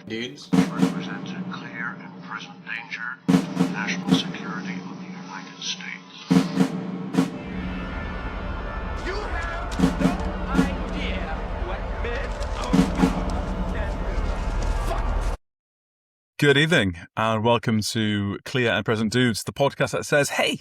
dudes. Represents a clear and present danger to the national security of the United States. You have no idea what men are. Good evening, and welcome to Clear and Present Dudes, the podcast that says, hey,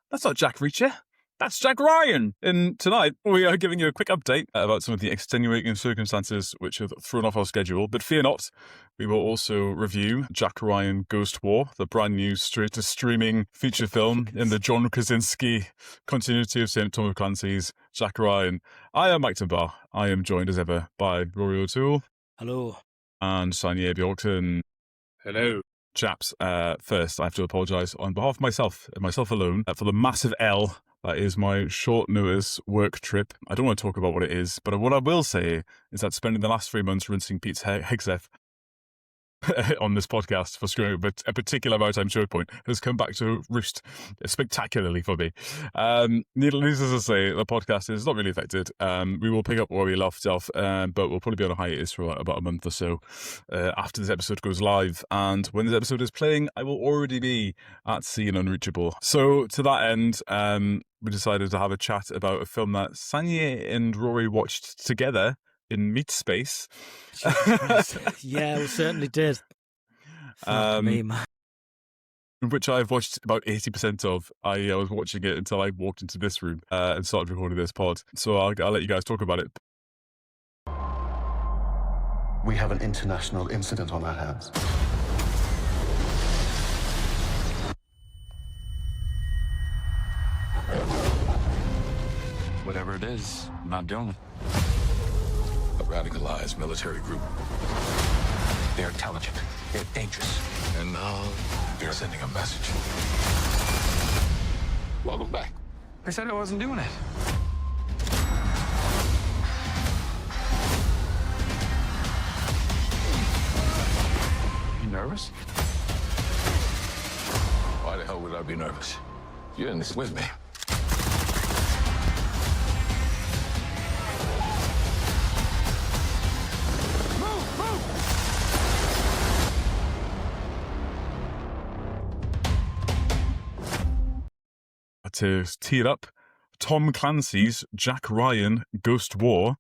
that's not Jack Reacher, that's Jack Ryan. And tonight, we are giving you a quick update about some of the extenuating circumstances which have thrown off our schedule. But fear not, we will also review Jack Ryan Ghost War, the brand new straight-to-streaming feature film in the John Krasinski continuity of St. Tom Clancy's Jack Ryan. I am Mike Timbar. I am joined as ever by Ruari O'Toole. Hello. And Sanya Bjorkton. Hello. Chaps, first I have to apologise on behalf of myself alone, for the massive L that is my short notice work trip. I don't want to talk about what it is, but what I will say is that spending the last 3 months rinsing Pete's Hegseth on this podcast for screwing up a particular maritime choke point has come back to roost spectacularly for me. Needless to say, the podcast is not really affected. We will pick up where we left off, but we'll probably be on a hiatus for about a month or so after this episode goes live. And when this episode is playing, I will already be at sea and unreachable. So to that end, we decided to have a chat about a film that Sanya and Ruari watched together in meat space. Yeah, we certainly did. Fuck me, man. Which I've watched about 80% of. I was watching it until I walked into this room and started recording this pod. So I'll let you guys talk about it. We have an international incident on our hands. Whatever it is, I'm not doing it. A radicalized military group. They're intelligent. They're dangerous. And now they're sending a message. Welcome back. I said I wasn't doing it. You nervous? Why the hell would I be nervous? You're in this with me. To tee it up, Tom Clancy's Jack Ryan Ghost War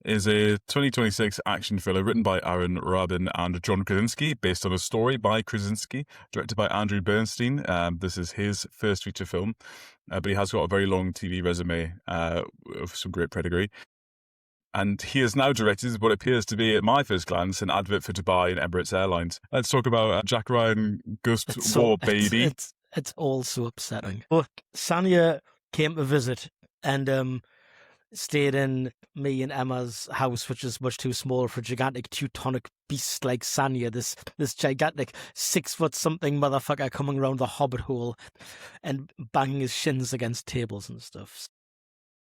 is a 2026 action thriller written by Aaron Rabin and John Krasinski, based on a story by Krasinski, directed by Andrew Bernstein. This is his first feature film, but he has got a very long TV resume of some great pedigree. And he has now directed what appears to be, at my first glance, an advert for Dubai and Emirates Airlines. Let's talk about Jack Ryan Ghost War, baby. It's all so upsetting. But Sanya came to visit and stayed in me and Emma's house, which is much too small for a gigantic Teutonic beast like Sanya, this gigantic 6-foot-something motherfucker coming around the hobbit hole and banging his shins against tables and stuff.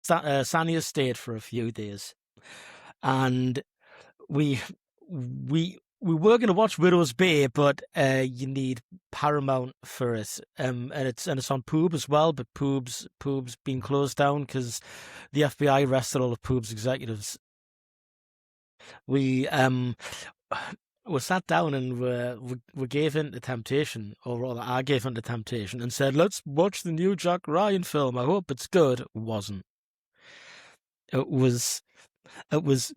Sanya stayed for a few days, and we were going to watch Widow's Bay, but you need Paramount for it, and it's on Poob as well. But Poob's been closed down because the FBI arrested all of Poob's executives. We sat down and we gave in to temptation, or rather, I gave in to temptation and said, "Let's watch the new Jack Ryan film. I hope it's good." It wasn't. It was. It was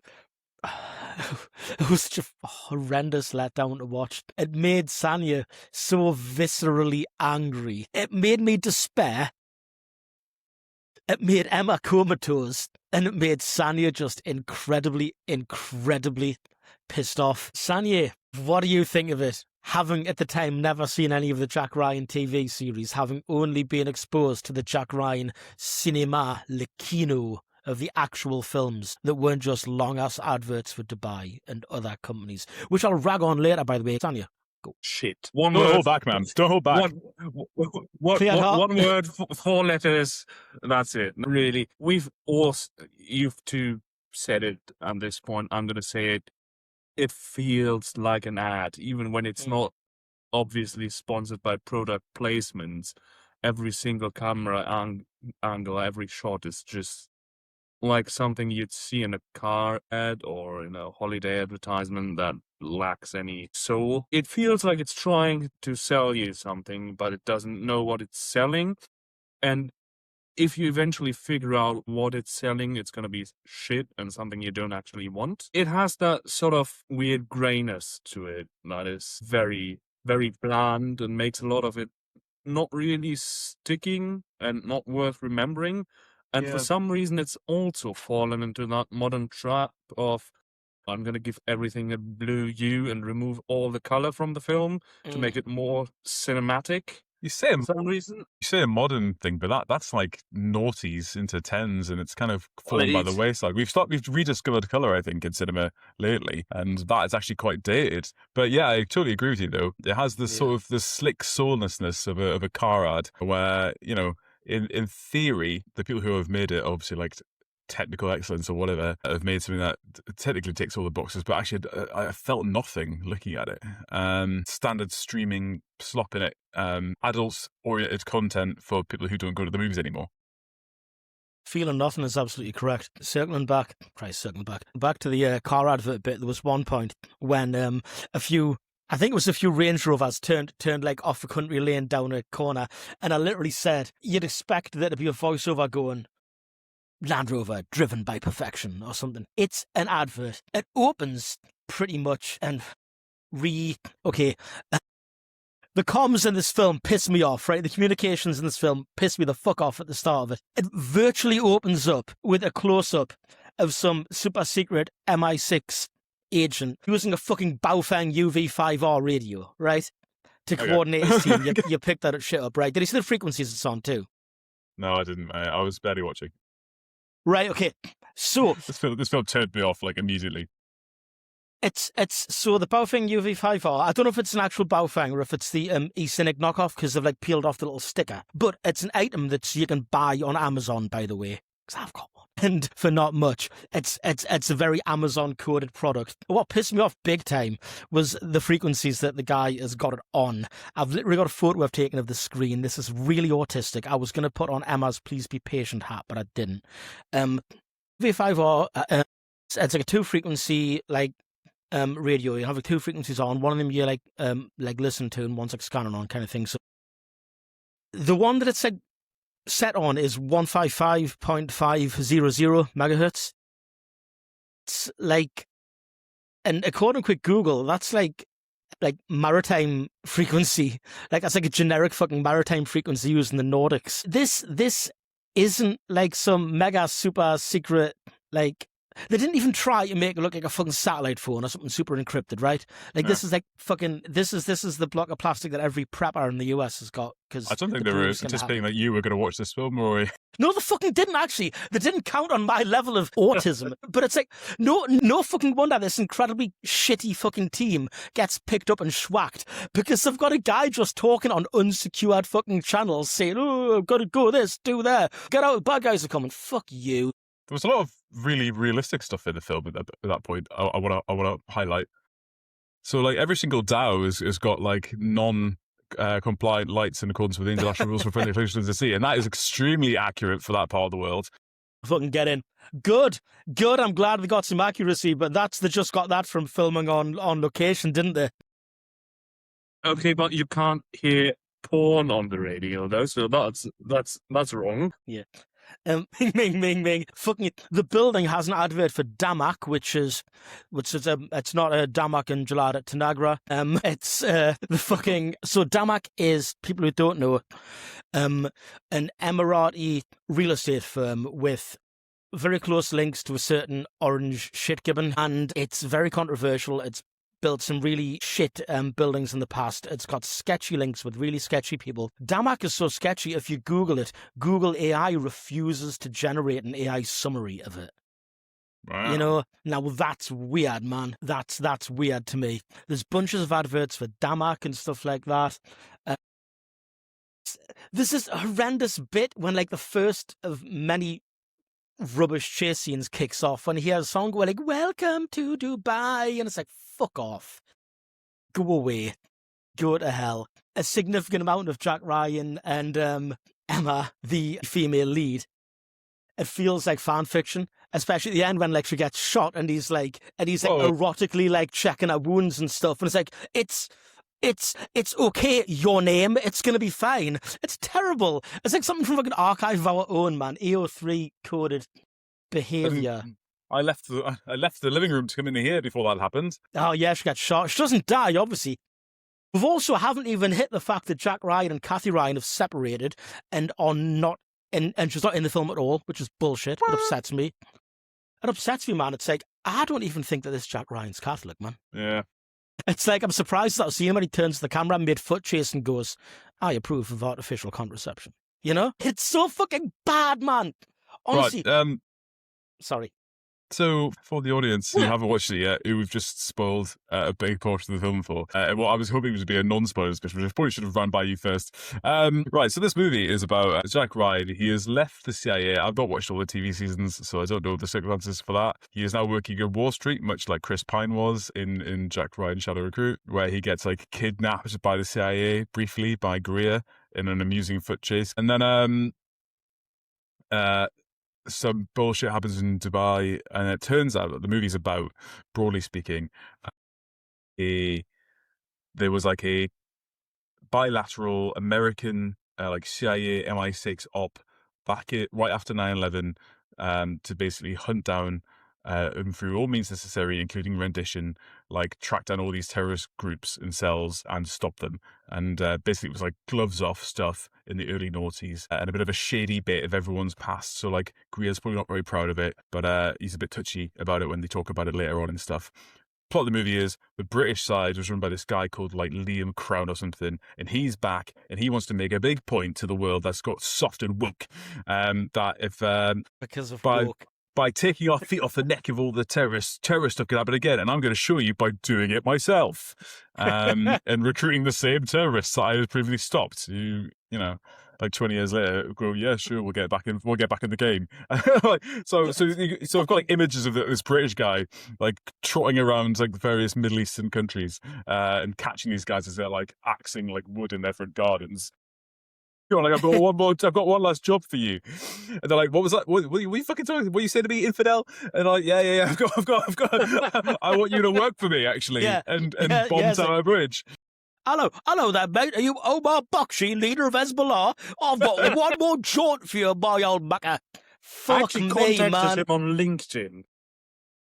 such a horrendous letdown to watch. It made Sanya so viscerally angry. It made me despair. It made Emma comatose. And it made Sanya just incredibly, incredibly pissed off. Sanya, what do you think of it? Having, at the time, never seen any of the Jack Ryan TV series, having only been exposed to the Jack Ryan Cinema Le Kino of the actual films that weren't just long-ass adverts for Dubai and other companies, which I'll rag on later, by the way. Sanya, go. Shit. Don't hold back, man. Don't hold back. One word, 4 letters. That's it. Really, you've two said it at this point. I'm going to say it. It feels like an ad, even when it's not obviously sponsored by product placements. Every single camera angle, every shot is just like something you'd see in a car ad or in a holiday advertisement that lacks any soul. It feels like it's trying to sell you something, but it doesn't know what it's selling. And if you eventually figure out what it's selling, it's going to be shit and something you don't actually want. It has that sort of weird grayness to it that is very, very bland and makes a lot of it not really sticking and not worth remembering. And for some reason, it's also fallen into that modern trap of, I'm going to give everything a blue hue and remove all the color from the film to make it more cinematic. You say For some reason. You say a modern thing, but that's like noughties into tens, and it's kind of fallen by the wayside. We've rediscovered color, I think, in cinema lately, and that is actually quite dated. But yeah, I totally agree with you, though. It has this sort of the slick soullessness of a car ad, where, you know, in theory, the people who have made it, obviously, like technical excellence or whatever, have made something that technically ticks all the boxes, but actually I felt nothing looking at it. Standard streaming slop in it, adults oriented content for people who don't go to the movies anymore. Feeling nothing is absolutely correct. Circling back to the car advert bit, there was one point when a few Range Rovers turned like off a country lane down a corner, and I literally said, you'd expect there to be a voiceover going, Land Rover driven by perfection or something. It's an advert. It opens pretty much and the comms in this film piss me off, right? The communications in this film piss me the fuck off at the start of it. It virtually opens up with a close-up of some super secret MI6 agent using a fucking Baofeng UV5R radio, right? To coordinate his team. You picked that shit up, right? Did you see the frequencies it's on too? No, I didn't. I was barely watching. Right, okay. So this film turned me off like immediately. It's so the Baofeng UV5R, I don't know if it's an actual Baofeng or if it's the eCynic knockoff because they've like peeled off the little sticker, but it's an item that you can buy on Amazon, by the way, because I've got one, and for not much. It's a very Amazon coded product. What pissed me off big time was the frequencies that the guy has got it on. I've literally got a photo I've taken of the screen. This is really autistic. I was going to put on Emma's Please Be Patient hat, but I didn't. UV5R, it's like a 2-frequency like radio. You have like 2 frequencies on. One of them you like listen to, and one's like scanning on kind of thing. So the one that it's like set on is 155.500 megahertz. It's like, and according to Google, that's like maritime frequency. Like that's like a generic fucking maritime frequency used in the Nordics. This isn't like some mega super secret like. They didn't even try to make it look like a fucking satellite phone or something super encrypted, right? Like this is like fucking this is the block of plastic that every prepper in the US has got. Because I don't think they were anticipating that you were going to watch this film, Rory. No, they fucking didn't actually. They didn't count on my level of autism. But it's like no fucking wonder this incredibly shitty fucking team gets picked up and schwacked because they've got a guy just talking on unsecured fucking channels saying, "Oh, I've got to go this, do that, get out, bad guys are coming." Fuck you. There was a lot of really realistic stuff in the film at that point. I want to highlight. So, like every single Dow has got like non-compliant lights in accordance with the international rules for friendly solutions at sea, and that is extremely accurate for that part of the world. Fucking get in. Good. I'm glad we got some accuracy, but they just got that from filming on location, didn't they? Okay, but you can't hear porn on the radio though, so that's wrong. Yeah. Ming. Fucking the building has an advert for Damak, which is it's not a Damak and Jalad at Tanagra. It's the fucking so Damak is, people who don't know, an Emirati real estate firm with very close links to a certain orange shit gibbon, and it's very controversial. It's built some really shit buildings in the past. It's got sketchy links with really sketchy people. Damak is so sketchy, if you Google it, Google AI refuses to generate an AI summary of it. Wow. You know, now that's weird, man. That's weird to me. There's bunches of adverts for Damak and stuff like that. There's this horrendous bit when, like, the first of many rubbish chase scenes kicks off when he has a song going like, "Welcome to Dubai," and it's like, fuck off. Go away. Go to hell. A significant amount of Jack Ryan and Emma, the female lead, it feels like fan fiction, especially at the end when like she gets shot and he's like Whoa. erotically like checking her wounds and stuff, and it's like it's okay, your name, it's gonna be fine. It's terrible. It's like something from like an archive of our own, man. AO3 coded behavior. I left the living room to come in here before that happened. Oh yeah, she got shot. She doesn't die, obviously. We've also haven't even hit the fact that Jack Ryan and Kathy Ryan have separated and are not and she's not in the film at all, which is bullshit. It upsets me. It upsets me, man. It's like, I don't even think that this Jack Ryan's Catholic, man. Yeah. It's like, I'm surprised that I'll see him when he turns to the camera mid-foot chase and goes, I approve of artificial contraception. You know? It's so fucking bad, man. Honestly. Right, sorry. So, for the audience who haven't watched it yet, who we've just spoiled a big portion of the film for, what I was hoping was to be a non-spoilers bit, which I probably should have run by you first. Right, so this movie is about Jack Ryan. He has left the CIA. I've not watched all the TV seasons, so I don't know the circumstances for that. He is now working at Wall Street, much like Chris Pine was in Jack Ryan Shadow Recruit, where he gets like kidnapped by the CIA briefly by Greer in an amusing foot chase. And then some bullshit happens in Dubai, and it turns out that the movie's about, broadly speaking, there was like a bilateral American like CIA MI6 op right after 9/11 to basically hunt down and through all means necessary, including rendition, like track down all these terrorist groups and cells and stop them. And basically it was like gloves off stuff in the early noughties and a bit of a shady bit of everyone's past. So like Greer's probably not very proud of it, but he's a bit touchy about it when they talk about it later on and stuff. Plot of the movie is the British side was run by this guy called like Liam Crown or something, and he's back and he wants to make a big point to the world that's got soft and woke, that if Because of by woke. taking our feet off the neck of all the terrorist stuff can happen again, and I'm going to show you by doing it myself, and recruiting the same terrorists that I had previously stopped. You know, like 20 years later, go, yeah, sure, we'll get back in the game. so I've got like images of this British guy like trotting around like the various Middle Eastern countries and catching these guys as they're like axing like wood in their front gardens. Go on, like, I've got one last job for you. And they're like, what was that? What you fucking talking? What you saying to me, infidel? And I'm like, yeah. I've got. I want you to work for me, actually, and bomb down a bridge. Hello there, mate. Are you Omar Bakshi, leader of Hezbollah? I've got one more jaunt for you, my old mucker. I Fuck actually me, contacted man. him on LinkedIn.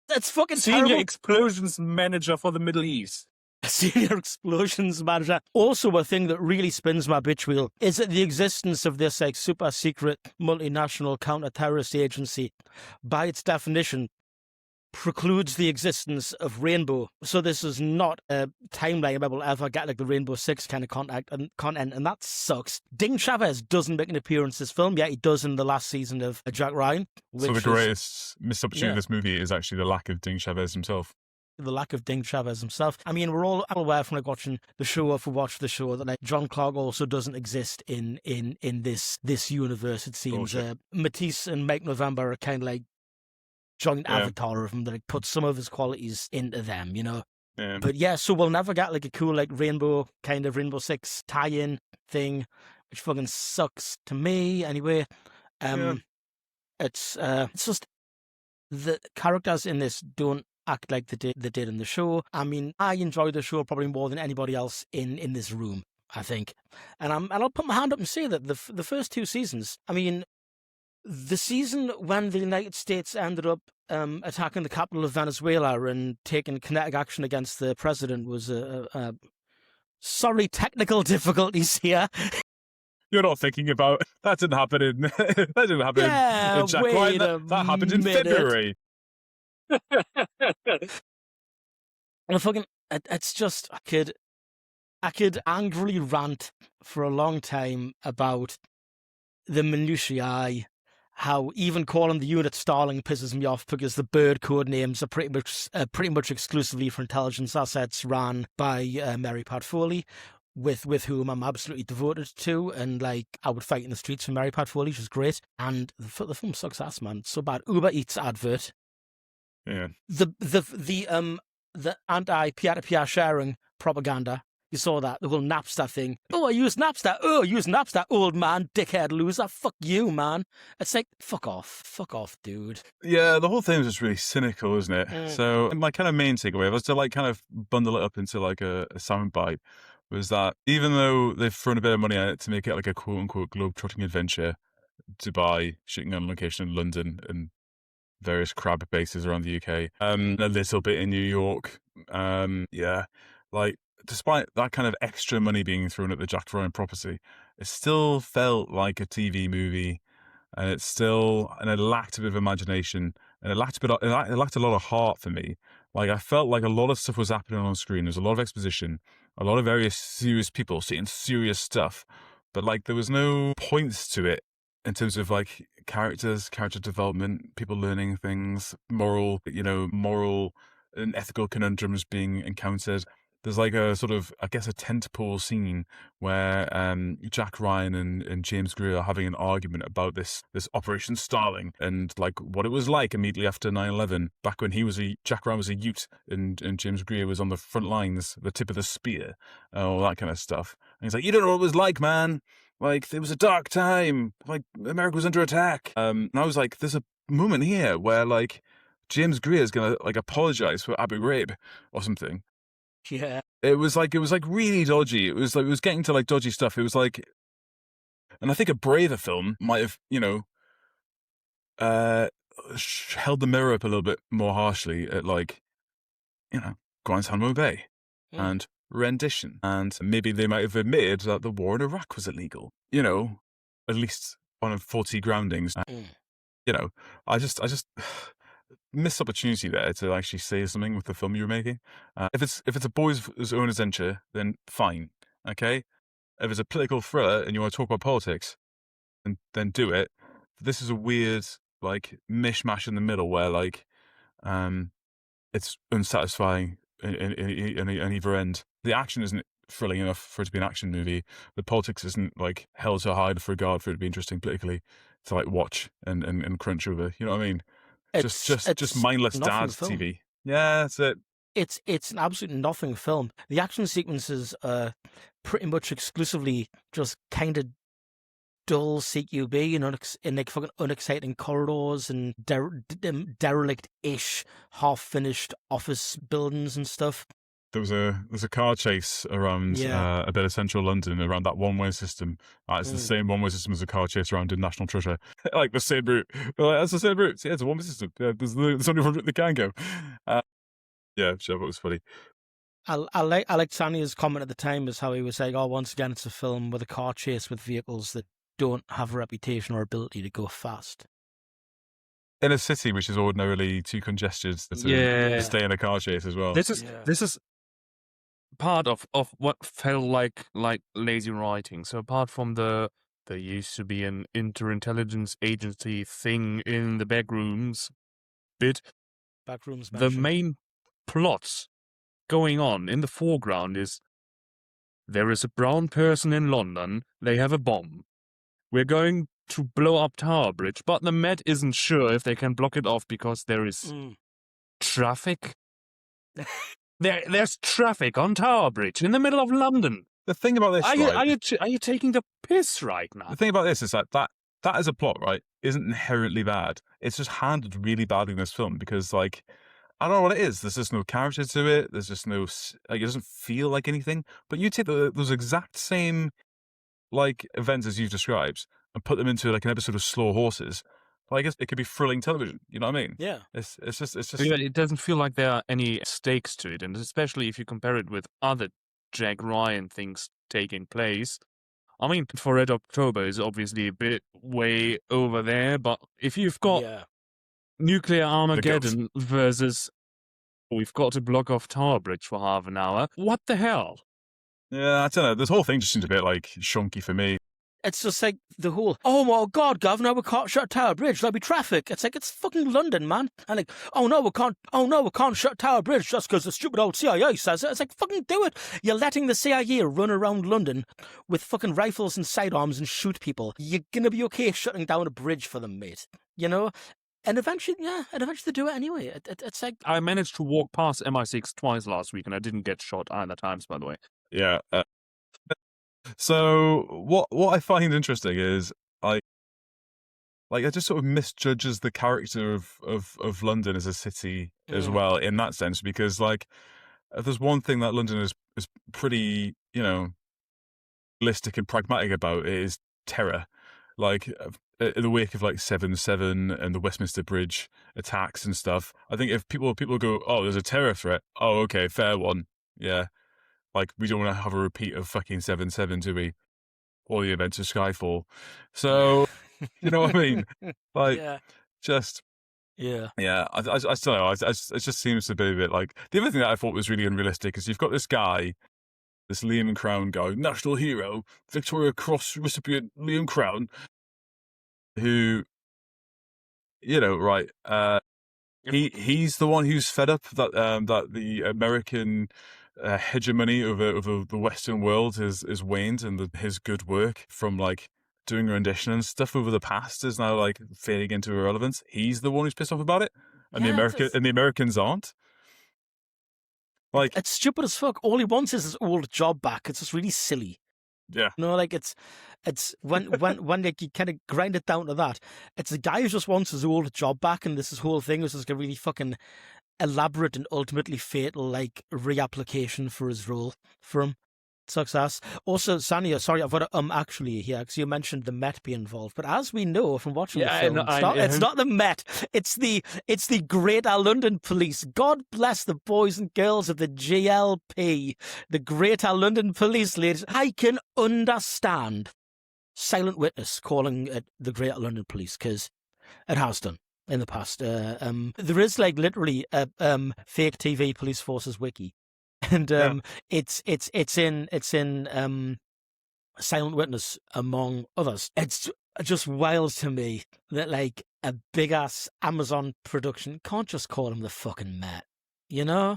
That's fucking Senior terrible. explosions manager for the Middle East. Senior explosions manager. Also, a thing that really spins my bitch wheel is that the existence of this like super secret multinational counter-terrorist agency, by its definition, precludes the existence of Rainbow. So this is not a timeline where we'll ever get like the Rainbow Six kind of content, and that sucks. Ding Chavez doesn't make an appearance in this film, yet he does in the last season of Jack Ryan. So the greatest missed opportunity of this movie is actually the lack of Ding Chavez himself. The lack of Ding Chavez himself. I mean, we're all aware from like watching the show, if we watch the show, that like John Clark also doesn't exist in this universe. It seems Matisse and Mike November are kind of like joint avatar of him that like puts some of his qualities into them, you know. Yeah. But yeah, so we'll never get like a cool like Rainbow Six tie-in thing, which fucking sucks to me anyway. It's just the characters in this don't act like they did in the show. I mean, I enjoyed the show probably more than anybody else in this room, I think. And I'll put my hand up and say that the first two seasons, I mean, the season when the United States ended up attacking the capital of Venezuela and taking kinetic action against the president was sorry, technical difficulties here. You're not thinking about that didn't happen in in Jack Ryan. That happened in February. And fucking, it's just I could angrily rant for a long time about the minutiae, how even calling the unit Starling pisses me off because the bird code names are pretty much exclusively for intelligence assets ran by Mary Pat Foley, with whom I'm absolutely devoted to, and like I would fight in the streets for Mary Pat Foley. She's great, and the film sucks ass, man. It's so bad. Uber Eats advert. Yeah. The anti peer-to-peer sharing propaganda You saw that, the whole Napster thing. Oh, I use Napster. Oh, use Napster, old man, dickhead loser. Fuck you, man. It's like, fuck off. Fuck off, dude. Yeah, the whole thing was just really cynical, isn't it? So my kind of main takeaway, if I was to like kind of bundle it up into like a soundbite, was that even though they've thrown a bit of money at it to make it like a quote-unquote globe-trotting adventure, Dubai, shooting on location in London and various crab bases around the UK, a little bit in New York, yeah, like despite that kind of extra money being thrown at the Jack Ryan property, it still felt like a TV movie, and it lacked a bit of imagination, and it lacked a lot of heart for me. Like I felt like a lot of stuff was happening on screen. There's a lot of exposition, a lot of very serious people saying serious stuff, but like there was no points to it in terms of like character development, people learning things, moral and ethical conundrums being encountered. There's like a sort of, I guess, a tentpole scene where Jack Ryan and James Greer are having an argument about this Operation Starling and like what it was like immediately after 9/11, back when Jack Ryan was a Ute and James Greer was on the front lines, the tip of the spear, all that kind of stuff. And he's like, you don't know what it was like, man. Like, it was a dark time. Like, America was under attack. And I was like, there's a moment here where, like, James Greer is going to, like, apologize for Abu Ghraib or something. Yeah. It was really dodgy. It was getting to, like, dodgy stuff. It was like, and I think a braver film might have, held the mirror up a little bit more harshly at, like, Guantanamo Bay and rendition, and maybe they might have admitted that the war in Iraq was illegal, at least on a faulty groundings. I just missed opportunity there to actually say something with the film you were making. If it's a boy's own adventure, then fine, okay. If it's a political thriller and you want to talk about politics, then do it. But this is a weird like mishmash in the middle where like it's unsatisfying in either end. The action isn't thrilling enough for it to be an action movie. The politics isn't like held so high for regard for it to be interesting politically to like watch and crunch over. You know what I mean? It's just mindless dad TV. Yeah, that's it. It's an absolute nothing film. The action sequences are pretty much exclusively just kind of dull CQB, in like fucking unexciting corridors and derelict-ish, half-finished office buildings and stuff. There's a car chase around a bit of central London around that one-way system. It's the same one-way system as a car chase around in National Treasure. Like the same route. That's the same route. Yeah, it's a one-way system. There's only one route they can go. Yeah, sure, but it was funny. I like Tanya's comment at the time is how he was saying, once again, it's a film with a car chase with vehicles that don't have a reputation or ability to go fast. In a city which is ordinarily too congested to stay in a car chase as well. This is part of what felt like lazy writing. So apart from there used to be an interintelligence agency thing in the backrooms bit. Backrooms. The main plots going on in the foreground is there is a brown person in London. They have a bomb. We're going to blow up Tower Bridge, but the Met isn't sure if they can block it off because there is traffic. There's traffic on Tower Bridge in the middle of London. The thing about this, are you taking the piss right now? The thing about this is that as a plot, right, isn't inherently bad. It's just handled really badly in this film because, like, I don't know what it is. There's just no character to it. There's just no, like, it doesn't feel like anything. But you take those exact same, like, events as you've described and put them into, like, an episode of Slow Horses. Well, I guess it could be thrilling television. You know what I mean? Yeah. It's just. Yeah, it doesn't feel like there are any stakes to it, and especially if you compare it with other Jack Ryan things taking place. I mean, for Red October is obviously a bit way over there, but if you've got Nuclear Armageddon versus we've got to block off Tower Bridge for half an hour, what the hell? Yeah, I don't know. This whole thing just seems a bit, like, shonky for me. It's just like the whole, oh my God, Governor, we can't shut Tower Bridge. There'll be traffic. It's like, it's fucking London, man. And like, oh no, we can't shut Tower Bridge just because the stupid old CIA says it. It's like, fucking do it. You're letting the CIA run around London with fucking rifles and sidearms and shoot people. You're going to be okay shutting down a bridge for them, mate. You know? And eventually they do it anyway. It's like... I managed to walk past MI6 twice last week and I didn't get shot either times, by the way. Yeah. So what I find interesting is it just sort of misjudges the character of London as a city as well in that sense, because like if there's one thing that London is pretty, realistic and pragmatic about, it is terror. Like in the wake of like 7/7 and the Westminster Bridge attacks and stuff, I think if people go, oh, there's a terror threat, oh, okay, fair one, yeah, like we don't want to have a repeat of fucking 7/7, do we? Or the events of Skyfall. So you know what I mean? Like, Yeah. just Yeah. I still know. It just seems to be a bit like the other thing that I thought was really unrealistic is you've got this guy, this Liam Crown guy, national hero, Victoria Cross recipient Liam Crown, who, he's the one who's fed up that the American hegemony over the Western world has waned, and his good work from like doing rendition and stuff over the past is now like fading into irrelevance. He's the one who's pissed off about it, and the Americans aren't. Like, it's stupid as fuck. All he wants is his old job back. It's just really silly. Yeah. Like it's when like you kind of grind it down to that, it's the guy who just wants his old job back, and this whole thing was just a really fucking elaborate and ultimately fatal like reapplication for his role for him. Success. Also, Sanya, sorry, I've got to actually here because you mentioned the Met being involved, but as we know from watching the film, it's not the Met. It's the Greater London Police. God bless the boys and girls of the GLP, the Greater London Police, ladies. I can understand Silent Witness calling it the Greater London Police because it has done in the past. There is like literally a fake TV police forces wiki. And it's in Silent Witness among others. It's just wild to me that like a big ass Amazon production can't just call him the fucking Met, Yeah,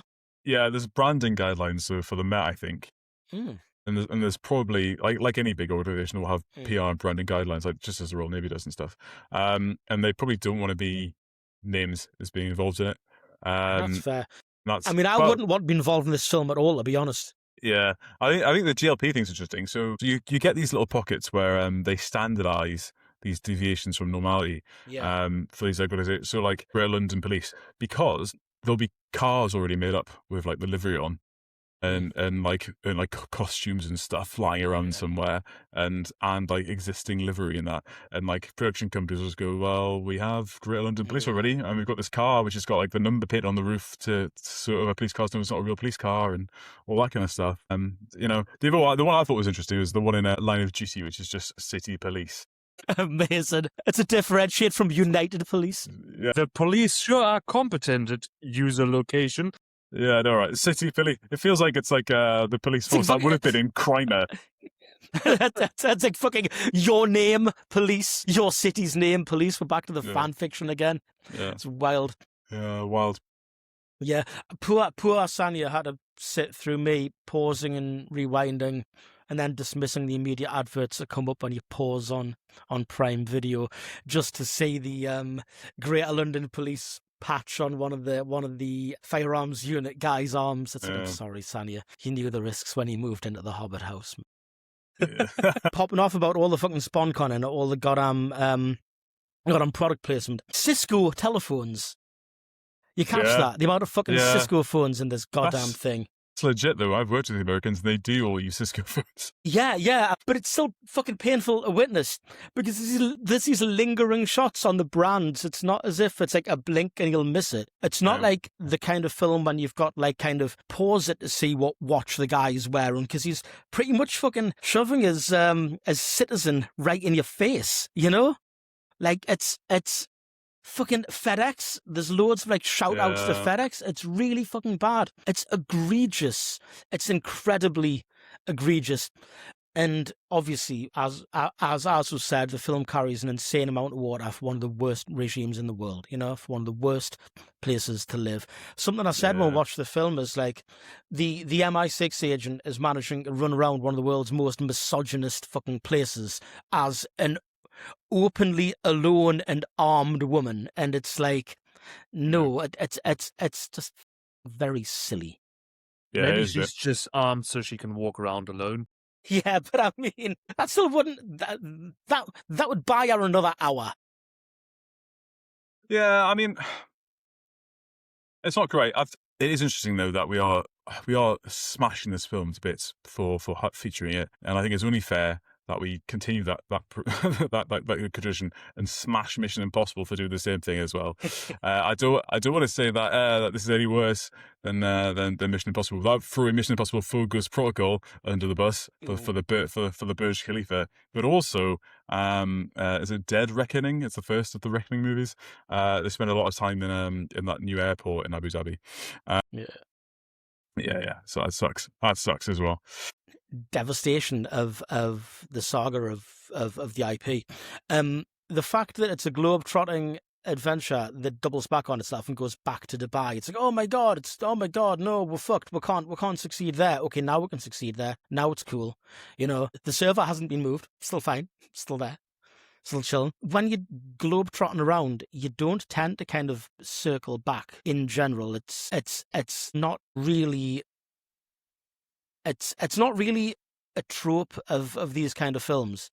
there's branding guidelines for the Met, I think. And there's probably like any big organization will have PR and branding guidelines, like just as the Royal Navy does and stuff. And they probably don't want to be names as being involved in it. That's fair. I wouldn't want to be involved in this film at all, to be honest. Yeah, I think the GLP thing's interesting. So you get these little pockets where they standardise these deviations from normality for these organisations. So like Greater London Police, because there'll be cars already made up with like the livery on, and like costumes and stuff flying around somewhere, and like existing livery in that, and like production companies will just go, well, we have Greater London Police already, and we've got this car which has got like the number plate on the roof to sort of a police car, so it's not a real police car, and all that kind of stuff. The one I thought was interesting was the one in Line of Duty, which is just City Police. Amazing. It's a differentiate from United Police. Yeah. The police sure are competent at user location. Yeah, I know, right? City Police. It feels like it's like the police force that would have been in Crimea. That's like fucking Your Name Police, Your City's Name Police. We're back to the fan fiction again. Yeah. It's wild. Yeah, wild. Yeah, poor Sanya had to sit through me pausing and rewinding and then dismissing the immediate adverts that come up when you pause on Prime Video just to see the Greater London Police patch on one of the firearms unit guy's arms. I'm sorry, Sanya. He knew the risks when he moved into the Hobbit house. Yeah. Popping off about all the fucking spawn con and all the goddamn product placement. Cisco telephones. You catch that? The amount of fucking Cisco phones in this goddamn thing. It's legit, though. I've worked with the Americans, and they do all use Cisco phones. Yeah, but it's still fucking painful to witness because there's these lingering shots on the brands. It's not as if it's like a blink and you'll miss it. It's not like the kind of film when you've got like kind of pause it to see what watch the guy is wearing because he's pretty much fucking shoving his citizen right in your face, you know? Like it's fucking FedEx. There's loads of like shout outs to FedEx. It's really fucking bad. It's egregious. It's incredibly egregious. And obviously, as was said, the film carries an insane amount of water for one of the worst regimes in the world, you know, for one of the worst places to live. Something I said when we watched the film is like the MI6 agent is managing to run around one of the world's most misogynist fucking places as an openly alone and armed woman, and it's like, no, it's just very silly. Yeah, Maybe it is a bit. she's just armed so she can walk around alone. Yeah, but I mean, that still wouldn't that would buy her another hour. Yeah, I mean, it's not great. It is interesting though that we are smashing this film to bits for featuring it, and I think it's only fair that we continue that that tradition and smash Mission Impossible for doing the same thing as well. I don't want to say that this is any worse than Mission Impossible without throwing Mission Impossible Full Ghost Protocol under the bus for the Burj Khalifa, but also is it Dead Reckoning? It's the first of the Reckoning movies. They spend a lot of time in that new airport in Abu Dhabi. Yeah. So that sucks. That sucks as well. Devastation of the saga of the IP. The fact that it's a globe-trotting adventure that doubles back on itself and goes back to Dubai. It's like, oh my god, no, we're fucked. We can't succeed there. Okay, now we can succeed there. Now it's cool. You know, the server hasn't been moved. Still fine. Still there. Still chilling. When you're globe-trotting around, you don't tend to kind of circle back in general. It's not really It's not really a trope of these kind of films.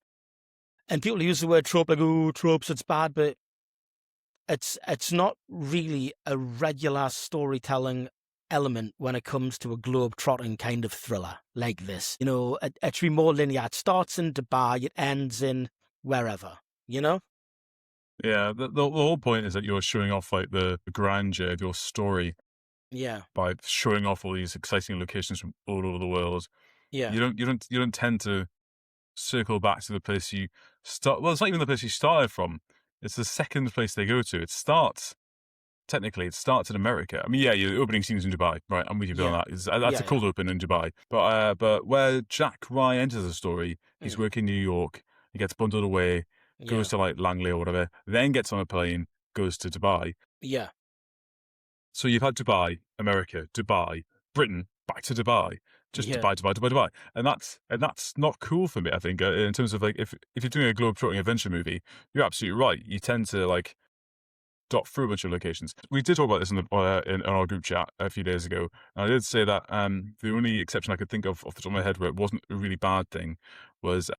And people use the word trope like, oh, tropes, it's bad, but it's not really a regular storytelling element when it comes to a globe-trotting kind of thriller like this. You know, it should be more linear. It starts in Dubai, it ends in wherever, you know? Yeah, the whole point is that you're showing off like the grandeur of your story. Yeah. By showing off all these exciting locations from all over the world. Yeah. You don't tend to circle back to the place you start. Well, it's not even the place you started from. It's the second place they go to. It starts in America. I mean, yeah, the opening scene's in Dubai, right? I'm with you on that. That's a cold open in Dubai. But where Jack Ryan enters the story, he's working in New York. He gets bundled away, goes to like Langley or whatever, then gets on a plane, goes to Dubai. Yeah. So you've had Dubai, America, Dubai, Britain, back to Dubai, just Dubai, and that's not cool for me. I think in terms of like if you're doing a globe-trotting adventure movie, you're absolutely right. You tend to like dot through a bunch of locations. We did talk about this in our group chat a few days ago, and I did say that the only exception I could think of off the top of my head where it wasn't a really bad thing was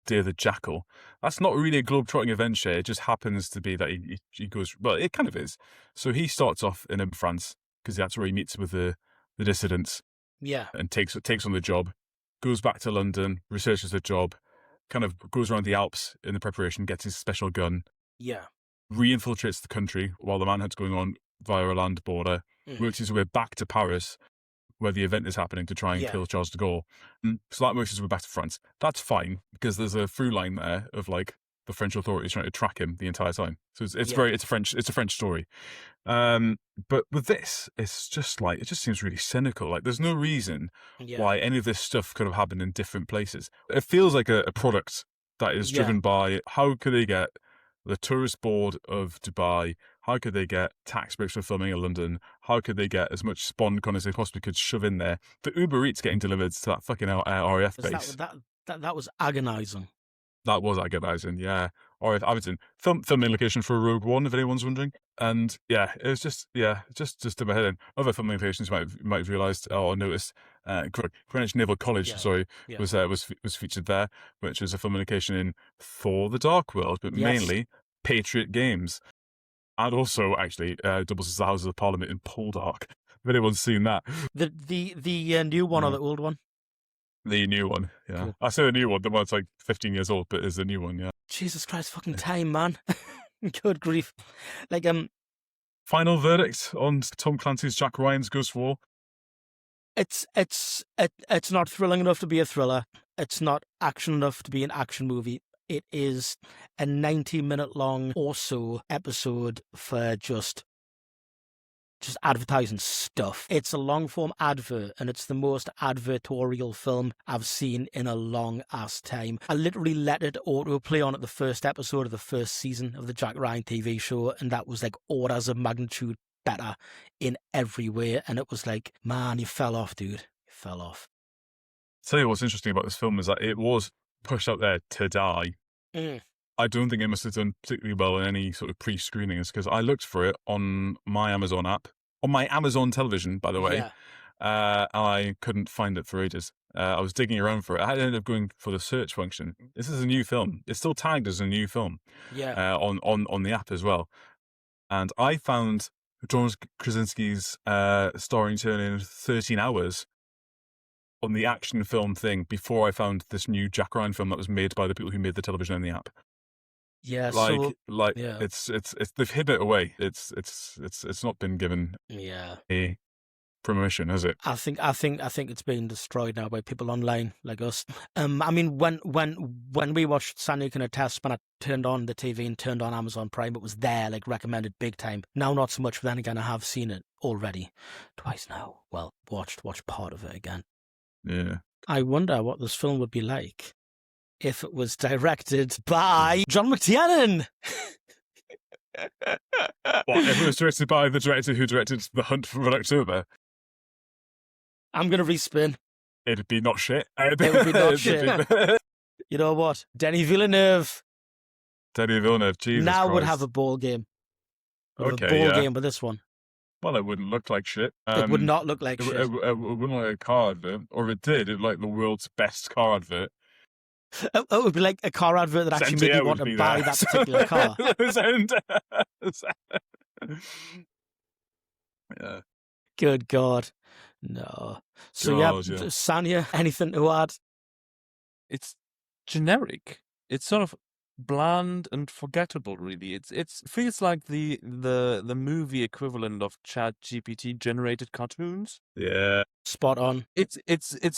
Dear the Jackal. That's not really a globe-trotting adventure. It just happens to be that he goes, well, it kind of is. So he starts off in France because that's where he meets with the dissidents. Yeah. And takes on the job, goes back to London, researches the job, kind of goes around the Alps in the preparation, gets his special gun. Yeah. Re-infiltrates the country while the manhunt's going on via a land border, works his way back to Paris where the event is happening to try and kill Charles de Gaulle. So that works his way back to France. That's fine because there's a through line there of like the French authorities trying to track him the entire time. So it's a French story. But with this, it's just like, it just seems really cynical. Like there's no reason why any of this stuff could have happened in different places. It feels like a product that is driven by how could they get the tourist board of Dubai, how could they get tax breaks for filming in London, how could they get as much spawn con as they possibly could shove in there for Uber Eats getting delivered to that fucking RAF base. That was agonising. That was agonising, yeah. RAF Abington, filming location for Rogue One, if anyone's wondering. And yeah, it was just in my head in. Other filming locations you might have realised or noticed. Greenwich Naval College, was featured there, which is a filming location in Thor: The Dark World, but mainly Patriot Games. And also, actually, doubles as the Houses of Parliament in Poldark. If anyone's seen that. The new one or the old one? The new one, yeah. Cool. I say the new one, the one that's like 15 years old, but is the new one, yeah. Jesus Christ, fucking time, man. Good grief. Like, final verdict on Tom Clancy's Jack Ryan's Ghost War? It's not thrilling enough to be a thriller. It's not action enough to be an action movie. It is a 90-minute long or so episode for just advertising stuff. It's a long-form advert, and it's the most advertorial film I've seen in a long-ass time. I literally let it autoplay on at the first episode of the first season of the Jack Ryan TV show, and that was like orders of magnitude better in every way. And it was like, man, you fell off, dude. You fell off. I'll tell you what's interesting about this film is that it was pushed out there to die. I don't think it must have done particularly well in any sort of pre-screenings because I looked for it on my Amazon app, on my Amazon television, by the way, I couldn't find it for ages. I was digging around for it. I ended up going for the search function. This is a new film. It's still tagged as a new film. Yeah. On the app as well. And I found John Krasinski's starring turn in 13 hours on the action film thing before I found this new Jack Ryan film that was made by the people who made the television and the app. Yeah, it's they've hidden it away. It's not been given a promotion, has it? I think it's been destroyed now by people online like us. I mean, when we watched Sanya can attest, when I turned on the TV and turned on Amazon Prime, it was there, like recommended big time. Now not so much, but then again I have seen it already twice now. Well, watched part of it again. Yeah. I wonder what this film would be like if it was directed by John McTiernan. What, if it was directed by the director who directed The Hunt for Red October? I'm going to respin. It'd be not shit. It would be not shit. You know what? Denis Villeneuve. Jesus now Christ. Would have a ball game. Okay, a ball game with this one. Well, it wouldn't look like shit. It would not look like shit. It wouldn't look like a car advert. Or if it did, it'd like the world's best car advert. It would be like a car advert that actually made you want to buy that particular car. Yeah. Good God. No. So Sanya, anything to add? It's generic. It's sort of bland and forgettable, really. It feels like the movie equivalent of ChatGPT generated cartoons. Yeah. Spot on. It's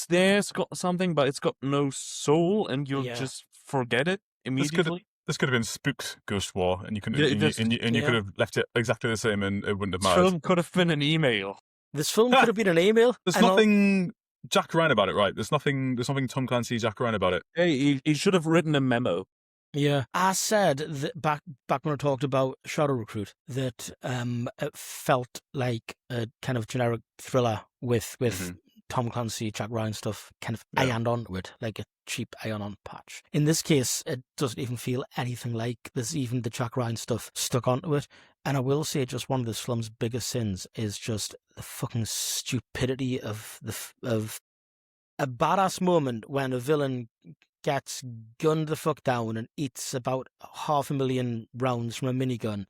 there, it's got something, but it's got no soul, and you'll just forget it immediately. This could have been Spook's Ghost War, and you could have left it exactly the same, and it wouldn't have mattered. This film could have been an email. This film could have been an email. There's nothing Jack Ryan about it, right? There's nothing Tom Clancy Jack Ryan about it. Hey, he should have written a memo. Yeah, I said that back when I talked about Shadow Recruit that it felt like a kind of generic thriller with Tom Clancy, Jack Ryan stuff kind of ironed onto it, like a cheap iron-on patch. In this case, it doesn't even feel anything like there's even the Jack Ryan stuff stuck onto it. And I will say, just one of this film's biggest sins is just the fucking stupidity of a badass moment when a villain gets gunned the fuck down and eats about 500,000 rounds from a minigun.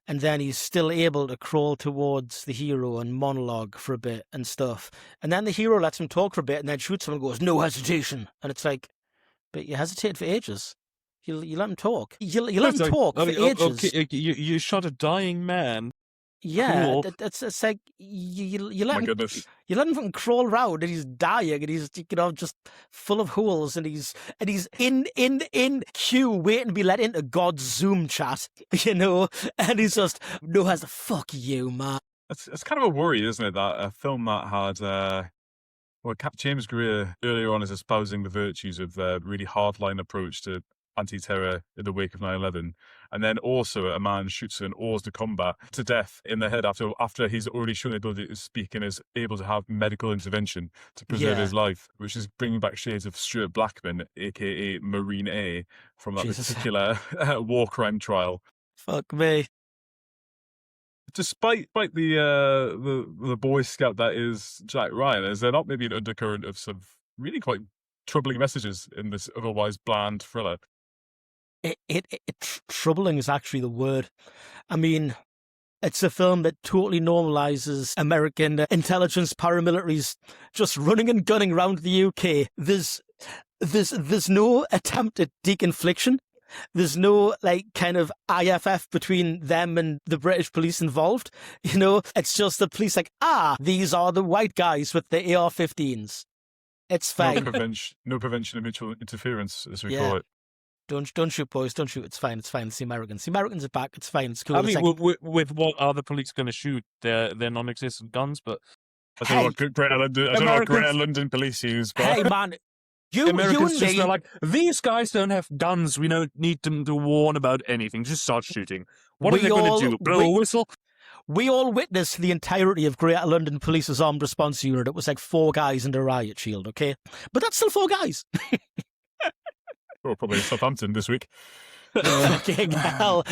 And then he's still able to crawl towards the hero and monologue for a bit and stuff. And then the hero lets him talk for a bit and then shoots him and goes, "No hesitation." And it's like, but you hesitated for ages. You let him talk. You let him talk for ages. Okay, you shot a dying man. Yeah, cool. it's like you let him, goodness. You let him fucking crawl around and he's dying and he's just full of holes and he's in queue waiting to be let into God's Zoom chat, and he's just has the fuck you, man. It's kind of a worry, isn't it, that a film that had James Greer earlier on is espousing the virtues of the really hardline approach to anti-terror in the wake of 9/11, and then also a man shoots an hors de combat to death in the head after he's already shown the ability to speak and is able to have medical intervention to preserve his life, which is bringing back shades of Stuart Blackman, aka Marine A, from that particular war crime trial. Fuck me. Despite the Boy Scout that is Jack Ryan, is there not maybe an undercurrent of some really quite troubling messages in this otherwise bland thriller? Troubling is actually the word. I mean, it's a film that totally normalizes American intelligence paramilitaries just running and gunning around the UK. There's no attempt at deconfliction. There's no kind of IFF between them and the British police involved. It's just the police these are the white guys with the AR-15s. It's fine. No prevention of mutual interference, as we call it. Don't shoot, boys. Don't shoot. It's fine. It's fine. It's the Americans. The Americans are back. It's fine. It's cool. I mean, with what are the police going to shoot? They're non-existent guns, but I don't know what Greater London police use. But hey, man, Americans just are like, these guys don't have guns. We don't need them to warn about anything. Just start shooting. What are they going to do? Blow a whistle? We all witnessed the entirety of Greater London Police's armed response unit. It was like 4 guys and a riot shield, okay? But that's still 4 guys. Probably Southampton this week. Fucking hell.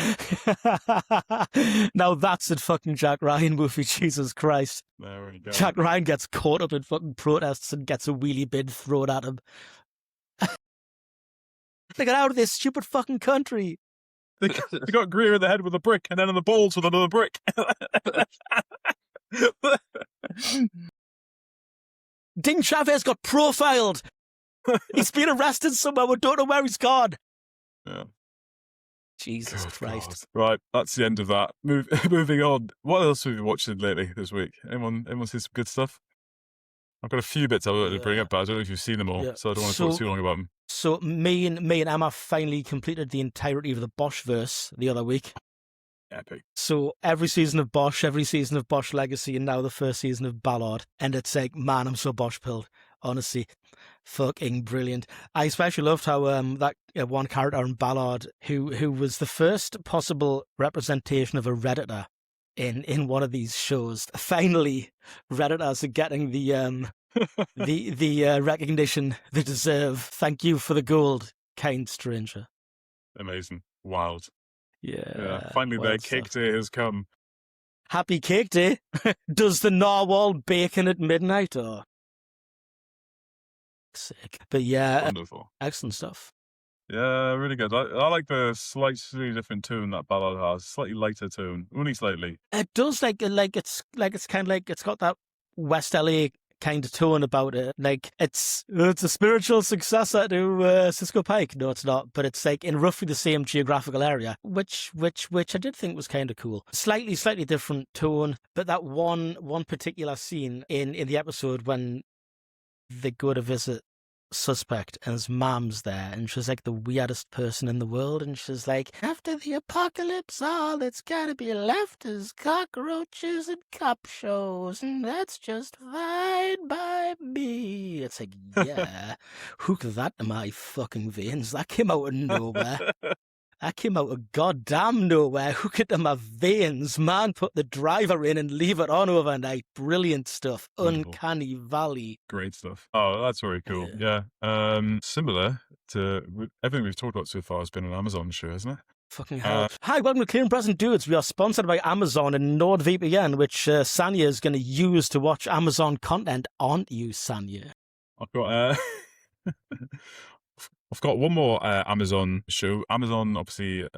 Now that's a fucking Jack Ryan movie, Jesus Christ. There we go. Jack Ryan gets caught up in fucking protests and gets a wheelie bin thrown at him. They get out of this stupid fucking country. They got Greer in the head with a brick and then in the balls with another brick. Ding Chavez got profiled. He's been arrested somewhere. We don't know where he's gone. Yeah. Jesus Good Christ. God. Right, that's the end of that. Moving on. What else have you been watching lately this week? Anyone seen some good stuff? I've got a few bits I wanted to bring up, but I don't know if you've seen them all, so I don't want to talk too long about them. So me and Emma finally completed the entirety of the Boschverse the other week. Epic. So every season of Bosch, every season of Bosch Legacy, and now the first season of Ballard. And it's like, man, I'm so Bosch-pilled. Honestly, fucking brilliant. I especially loved how that one character in Ballard, who was the first possible representation of a Redditor in one of these shows. Finally, Redditors are getting the recognition they deserve. Thank you for the gold, kind stranger. Amazing. Wild. Yeah. Finally, their cake day has come. Happy Cake Day. Does the narwhal bacon at midnight or? Sick. But yeah, Wonderful. Excellent stuff. Yeah, really good. I like the slightly different tone that Ballad has. Slightly lighter tone, only slightly. It does it's kind of like it's got that West LA kind of tone about it. Like it's a spiritual successor to Cisco Pike. No, it's not, but it's like in roughly the same geographical area, which I did think was kind of cool. Slightly different tone, but that one particular scene in the episode when they go to visit Suspect and his mom's there and she's like the weirdest person in the world and she's like, after the apocalypse all that's gotta be left is cockroaches and cop shows and that's just fine by me. It's like, yeah, hook that to my fucking veins. That came out of nowhere. That came out of goddamn nowhere. Hook it to my veins, man. Put the driver in and leave it on overnight. Brilliant stuff. Wonderful. Uncanny Valley. Great stuff. Oh, that's very cool. Yeah. Similar to everything we've talked about so far has been an Amazon show, hasn't it? Fucking hell. Hi, welcome to Clear and Present Dudes. We are sponsored by Amazon and NordVPN, which Sanya is going to use to watch Amazon content, aren't you, Sanya? I've got one more Amazon show. Amazon, obviously,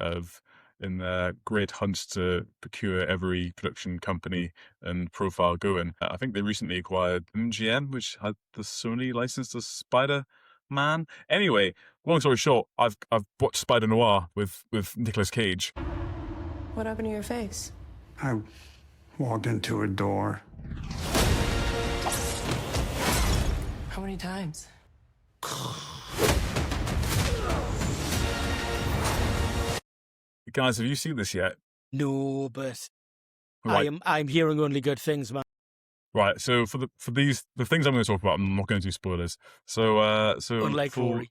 in their great hunt to procure every production company and profile going. I think they recently acquired MGM, which had the Sony license to Spider-Man. Anyway, long story short, I've watched Spider-Noir with Nicolas Cage. What happened to your face? I walked into a door. How many times? Guys, have you seen this yet? No, but Right. I'm hearing only good things, man. Right. So for the things I'm going to talk about, I'm not going to do spoilers. So Unlike Ruari.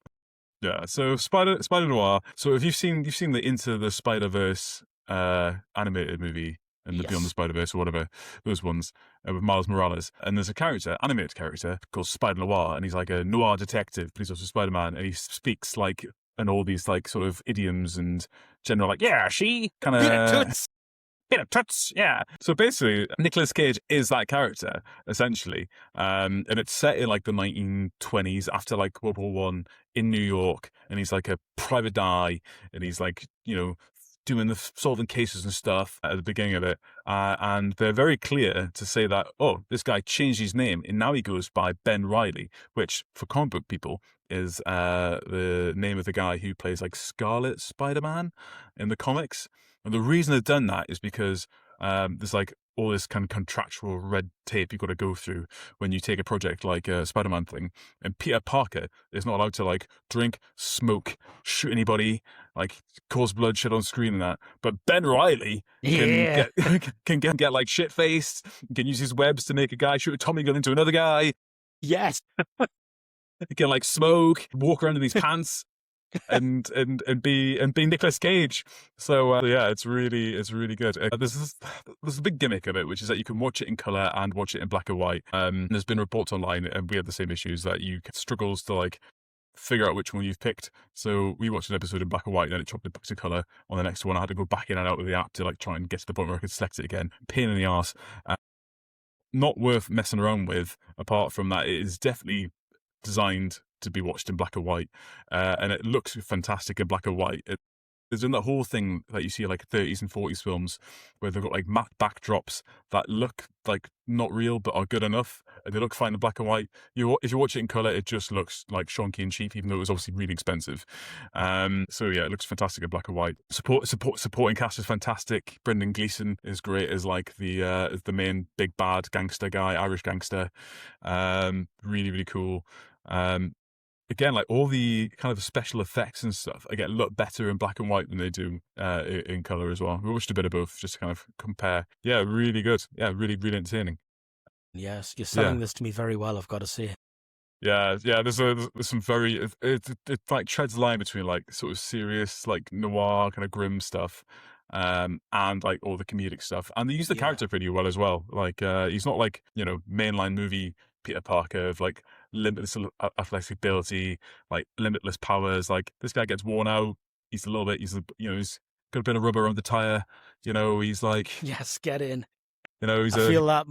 Yeah. So Spider-Noir. So if you've seen the Into the Spider-Verse animated movie and the Beyond the Spider-Verse or whatever, those ones with Miles Morales, and there's a animated character called Spider-Noir, and he's like a noir detective, but he's also Spider-Man, and he speaks like and all these like sort of idioms and general like, yeah, she kind of bit of toots, yeah. So basically, Nicolas Cage is that character essentially, and it's set in like the 1920s after like World War One in New York, and he's like a private eye, and he's like doing the solving cases and stuff at the beginning of it, and they're very clear to say that, oh, this guy changed his name and now he goes by Ben Reilly, which for comic book people is the name of the guy who plays like Scarlet Spider-Man in the comics. And the reason they've done that is because there's like all this kind of contractual red tape you've got to go through when you take a project like a Spider-Man thing. And Peter Parker is not allowed to like drink, smoke, shoot anybody, like cause bloodshed on screen and that. But Ben Reilly can get like shit-faced, can use his webs to make a guy shoot a Tommy gun into another guy. Yes. He can like smoke, walk around in these pants. and be Nicolas Cage. So yeah, it's really good. There's a big gimmick of it, which is that you can watch it in color and watch it in black and white. There's been reports online, and we had the same issues that you struggles to like figure out which one you've picked. So we watched an episode in black and white, and then it chopped it back to color on the next one. I had to go back in and out of the app to like try and get to the point where I could select it again. Pain in the arse. Not worth messing around with. Apart from that, it is definitely designed to be watched in black and white, and it looks fantastic in black and white. There's in that whole thing that you see like 30s and 40s films where they've got like matte backdrops that look like not real but are good enough, and they look fine in black and white. If you watch it in color, it just looks like shonky and cheap, even though it was obviously really expensive. So yeah, it looks fantastic in black and white. Supporting cast is fantastic. Brendan Gleeson is great as like the main big bad gangster guy, Irish gangster. Really, really cool. Again, like all the kind of special effects and stuff, again, look better in black and white than they do in color as well. We watched a bit of both just to kind of compare. Yeah, really good. Yeah, really, really entertaining. Yes, you're selling this to me very well, I've got to say. Yeah. There's some very it like treads the line between like sort of serious, like noir kind of grim stuff, and like all the comedic stuff. And they use the character pretty well as well. Like he's not like mainline movie Peter Parker of like limitless athletic ability, like limitless powers. Like this guy gets worn out. He's a little bit. He's got a bit of rubber on the tire. He's like yes, get in. He's I feel that.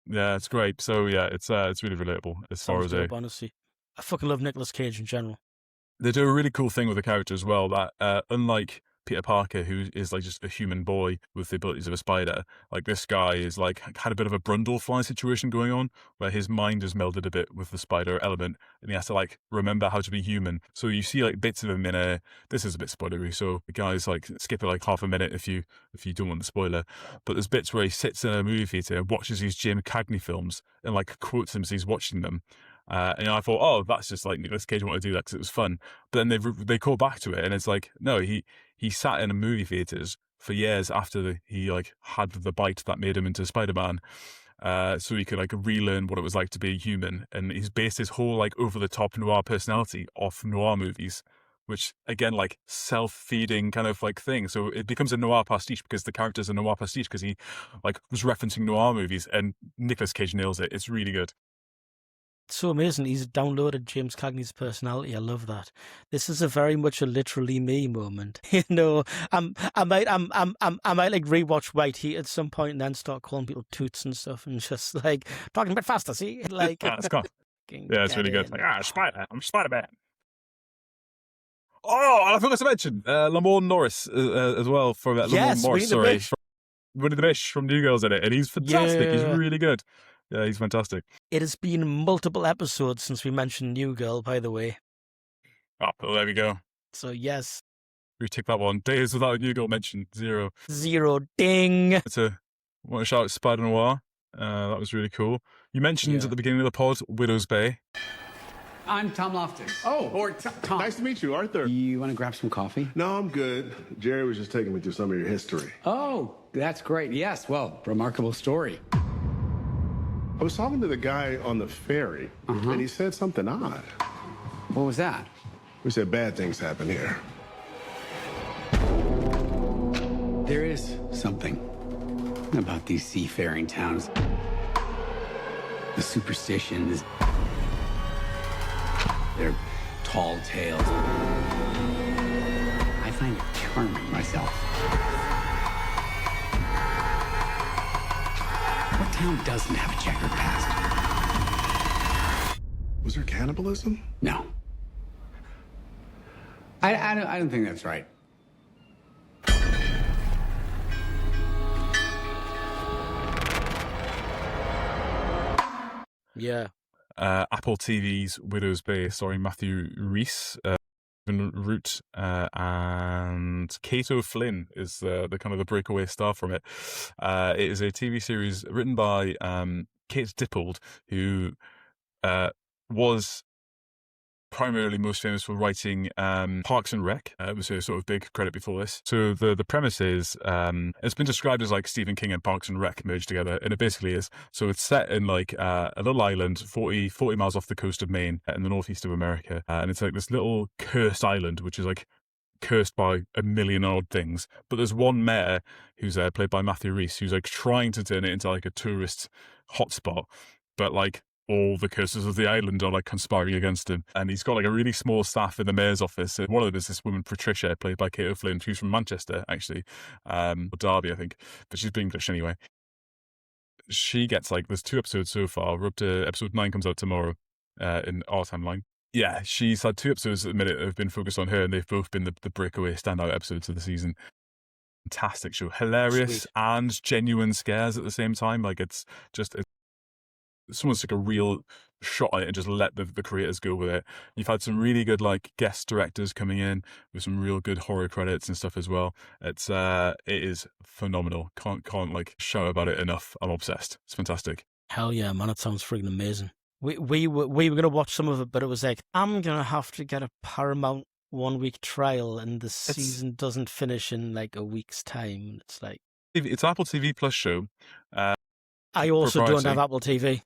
Yeah, it's great. So yeah, it's really relatable as far as honestly, I fucking love Nicolas Cage in general. They do a really cool thing with the character as well. That unlike Peter Parker, who is like just a human boy with the abilities of a spider, like this guy is like had a bit of a Brundlefly situation going on where his mind is melded a bit with the spider element, and he has to like remember how to be human. So you see like bits of him in this is a bit spoilery, so the guy's like skip it like half a minute if you don't want the spoiler, but there's bits where he sits in a movie theater and watches these Jim Cagney films and like quotes them as he's watching them. And I thought, oh, that's just like Nicolas Cage wanted to do that because it was fun. But then they call back to it, and it's like, no, he sat in a movie theaters for years after he like had the bite that made him into Spider-Man, so he could like relearn what it was like to be a human. And he's based his whole like over the top noir personality off noir movies, which again like self-feeding kind of like thing. So it becomes a noir pastiche because the character's a noir pastiche because he like was referencing noir movies, and Nicolas Cage nails it. It's really good. So amazing. He's downloaded James Cagney's personality. I love that. This is a very much a literally me moment. I might like rewatch White Heat at some point and then start calling people toots and stuff and just like talking a bit faster. See, like it's cool. Yeah, it's really good. Like I'm Spider-Man. Oh, and I forgot to mention Lamorne Norris as well from Lamorne Morris. Sorry, Winnie the Bish from New Girl's in it, and he's fantastic. Yeah. He's really good. Yeah, he's fantastic. It has been multiple episodes since we mentioned New Girl, by the way. Oh, well, there we go. So, yes. We tick that one. Days without a New Girl mention. 0. Ding. Want to shout out Spider-Noir. That was really cool. You mentioned at the beginning of the pod, Widow's Bay. I'm Tom Loftus. Oh, Tom. Nice to meet you, Arthur. You want to grab some coffee? No, I'm good. Jerry was just taking me through some of your history. Oh, that's great. Yes, well, remarkable story. I was talking to the guy on the ferry, and he said something odd. What was that? We said bad things happen here. There is something about these seafaring towns. The superstitions, their tall tales. I find it charming myself. What town doesn't have a checkered past? Was there cannibalism? No. I don't think that's right. Yeah. Apple TV's Widow's Bay, starring Matthew Rhys, Root, and Cato Flynn is the kind of the breakaway star from it. It is a TV series written by Kate Dippold, who was primarily most famous for writing Parks and Rec. It was a sort of big credit before this. So the premise is, it's been described as like Stephen King and Parks and Rec merged together, and it basically is. So it's set in like a little island 40 miles off the coast of Maine in the northeast of America. And it's like this little cursed island, which is like cursed by a million odd things. But there's one mayor who's played by Matthew Rhys, who's like trying to turn it into like a tourist hotspot. But like all the curses of the island are like conspiring against him. And he's got like a really small staff in the mayor's office. And one of them is this woman, Patricia, played by Kate O'Flynn, who's from Manchester, actually, or Derby, I think, but she's English anyway. She gets like, there's 2 episodes so far. We're up to episode 9 comes out tomorrow in our timeline. Yeah, she's had 2 episodes at the minute that have been focused on her, and they've both been the breakaway standout episodes of the season. Fantastic show. Hilarious and genuine scares at the same time. Like, it's just... someone's took a real shot at it and just let the creators go with it. You've had some really good like guest directors coming in with some real good horror credits and stuff as well. It is phenomenal. Can't like shout about it enough. I'm obsessed. It's fantastic. Hell yeah, man! It sounds freaking amazing. We were gonna watch some of it, but it was like, I'm gonna have to get a Paramount 1-week trial, and the season doesn't finish in like a week's time. It's like, it's Apple TV Plus show. I also don't have Apple TV.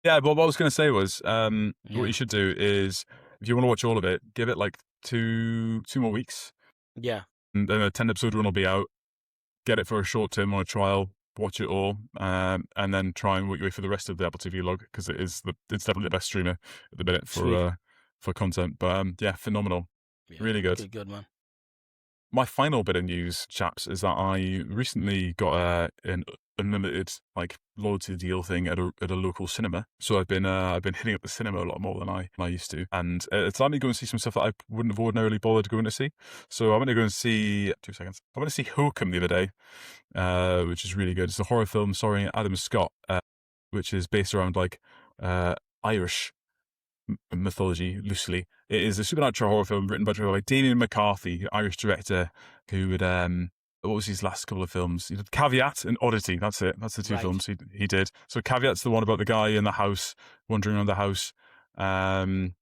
Yeah, but what I was going to say was, what you should do is, if you want to watch all of it, give it like two more weeks. Yeah. And then a 10-episode run will be out. Get it for a short term on a trial, watch it all, and then try and work your way for the rest of the Apple TV log, because it's definitely the best streamer at the minute for content. But yeah, phenomenal. Yeah, really good. Good, man. My final bit of news, chaps, is that I recently got an unlimited like loyalty deal thing at a local cinema. So I've been hitting up the cinema a lot more than I used to, and it's let me go and see some stuff that I wouldn't have ordinarily bothered going to see. So I went to go and see I went to see Hokum the other day, which is really good. It's a horror film starring Adam Scott, which is based around like Irish mythology loosely. It is a supernatural horror film written by Damian McCarthy, Irish director, who would what was his last couple of films? He did Caveat and Oddity. That's it. That's the 2 films he did. So Caveat's the one about the guy in the house, wandering around the house, trying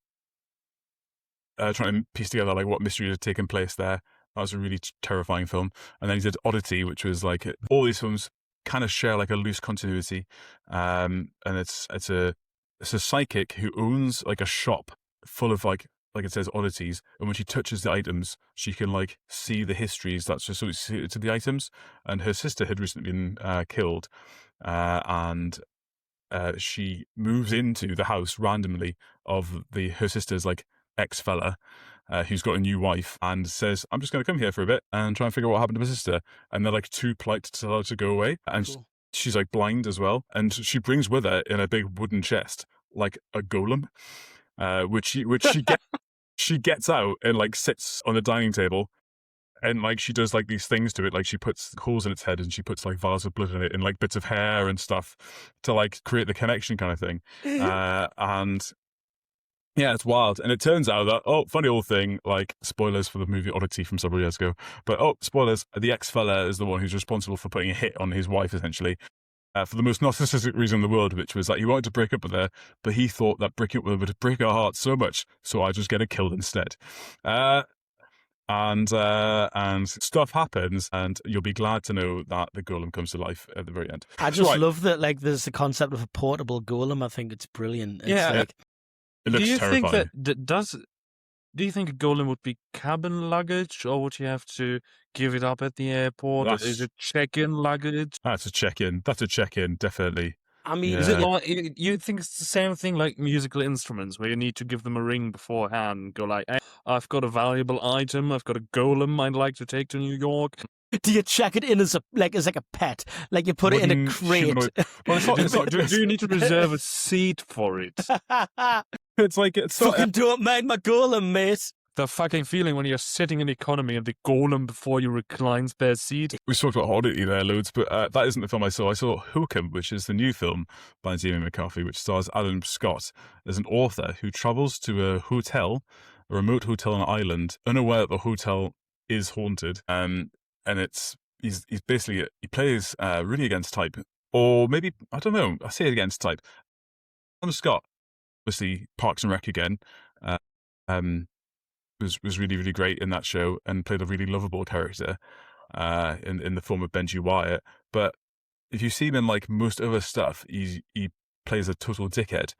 to piece together like what mystery had taken place there. That was a really terrifying film. And then he did Oddity, which was like, all these films kind of share like a loose continuity. And it's a psychic who owns like a shop full of like it says, oddities, and when she touches the items, she can like see the histories that's associated to the items. And her sister had recently been killed, and she moves into the house randomly of her sister's like ex-fella, who's got a new wife, and says, I'm just going to come here for a bit and try and figure out what happened to my sister. And they're like too polite to tell her to go away. And she's like blind as well. And she brings with her in a big wooden chest like a golem, which she gets out and like sits on the dining table, and like she does like these things to it, like she puts holes in its head and she puts like vials of blood in it and like bits of hair and stuff to like create the connection kind of thing. And yeah, it's wild. And it turns out that, funny old thing, like spoilers for the movie Oddity from several years ago, but spoilers, the ex-fella is the one who's responsible for putting a hit on his wife, essentially. For the most narcissistic reason in the world, which was that he wanted to break up with her, but he thought that breaking up with her would break her heart so much, so I just get her killed instead. And stuff happens, and you'll be glad to know that the golem comes to life at the very end. I just love that, like, there's the concept of a portable golem. I think it's brilliant. It's like, it looks terrifying. Do you think a golem would be cabin luggage, or would you have to give it up at the airport? Is it check-in luggage? That's a check-in. That's a check-in, definitely. I mean, is it like, you think it's the same thing like musical instruments, where you need to give them a ring beforehand and go like, hey, I've got a valuable item, I've got a golem I'd like to take to New York. Do you check it in as like a pet? Like you put it in a crate? Well, do you need to reserve a seat for it? It's like, fucking don't mind my golem, mate. The fucking feeling when you're sitting in economy and the golem before you reclines their seat. We talked about Oddity there loads, but that isn't the film I saw. I saw Hokum, which is the new film by Damian McCarthy, which stars Adam Scott as an author who travels to a remote hotel on an island, unaware that the hotel is haunted. And he's basically, he plays really against type, or maybe, I don't know, I say against type. Adam Scott, obviously Parks and Rec again, was really, really great in that show and played a really lovable character in the form of Benji Wyatt. But if you see him in like most other stuff, he plays a total dickhead.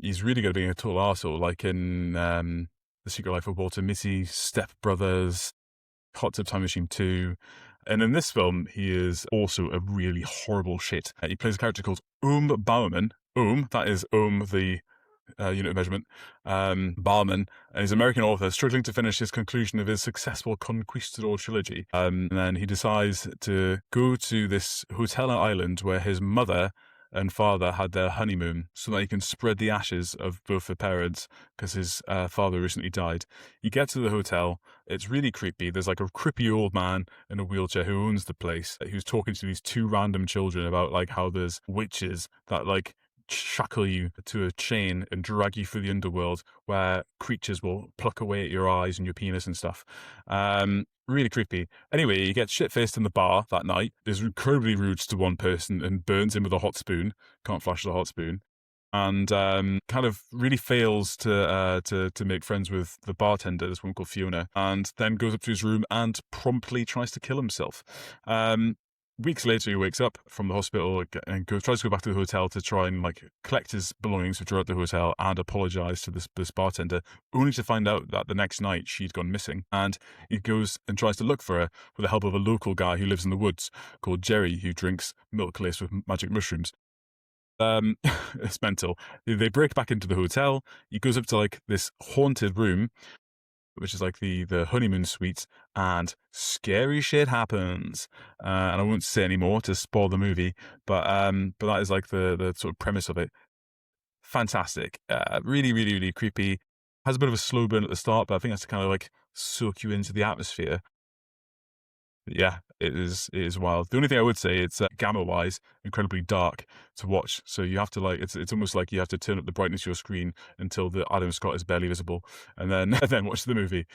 He's really good at being a total arsehole, like in The Secret Life of Walter Mitty, Step Brothers, Hot Tub Time Machine 2. And in this film, he is also a really horrible shit. He plays a character called Bowerman, that is the unit of measurement, barman, and he's an American author struggling to finish his conclusion of his successful Conquistador trilogy. And then he decides to go to this hotel island where his mother and father had their honeymoon so that he can spread the ashes of both their parents because his father recently died. You get to the hotel, it's really creepy. There's like a creepy old man in a wheelchair who owns the place, who's talking to these two random children about like how there's witches that like shackle you to a chain and drag you through the underworld where creatures will pluck away at your eyes and your penis and stuff. Really creepy. Anyway, he gets shit-faced in the bar that night, is incredibly rude to one person and burns him with a hot spoon. Can't flash the hot spoon. And kind of really fails to make friends with the bartender, this woman called Fiona, and then goes up to his room and promptly tries to kill himself. Weeks later, he wakes up from the hospital and tries to go back to the hotel to try and like collect his belongings which are at the hotel and apologize to this bartender, only to find out that the next night she'd gone missing. And he goes and tries to look for her with the help of a local guy who lives in the woods called Jerry, who drinks milk laced with magic mushrooms. It's mental. They break back into the hotel. He goes up to like this haunted room, which is like the honeymoon suite, and scary shit happens. And I won't say any more to spoil the movie, but that is like the sort of premise of it. Fantastic. Really, really, really creepy. Has a bit of a slow burn at the start, but I think that's to kind of like soak you into the atmosphere. Yeah, it is wild. The only thing I would say, it's gamma-wise incredibly dark to watch. So you have to like, it's almost like you have to turn up the brightness of your screen until the Adam Scott is barely visible, and then and then watch the movie.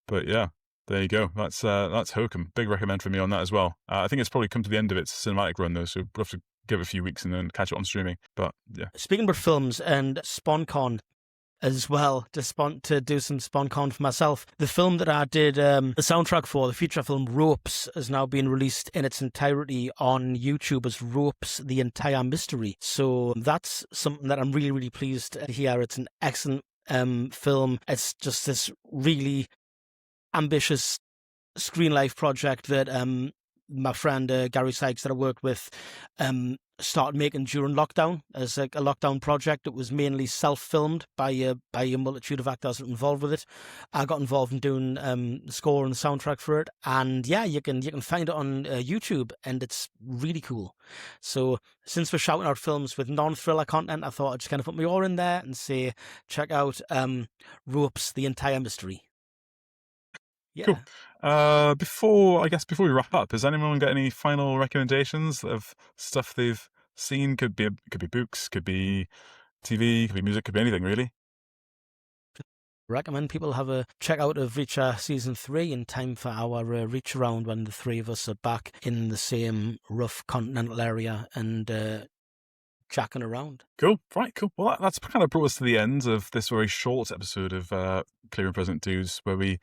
But yeah, there you go. That's Hokum. Big recommend for me on that as well. I think it's probably come to the end of its cinematic run though, so we'll have to give it a few weeks and then catch it on streaming. But yeah. Speaking about films and SponCon as well, to do some SponCon for myself. The film that I did the soundtrack for, the feature film Ropes, has now been released in its entirety on YouTube as Ropes, the Entire Mystery. So that's something that I'm really, really pleased to hear. It's an excellent film. It's just this really ambitious screen life project that my friend Gary Sykes that I worked with started making during lockdown as a lockdown project. It was mainly self-filmed by a multitude of actors involved with it. I got involved in doing the score and the soundtrack for it, and yeah, you can find it on YouTube, and it's really cool. So since we're shouting out films with non-thriller content, I thought I'd just kind of put my oar in there and say check out Ropes, the Entire Mystery. Yeah. Cool. Before we wrap up, has anyone got any final recommendations of stuff they've seen? Could be books, could be TV, could be music, could be anything really. Recommend people have a check out of Reacher season 3 in time for our reach around when the three of us are back in the same rough continental area and jacking around. Cool. Right, cool. Well, that's kind of brought us to the end of this very short episode of Clear and Present Dudes, where we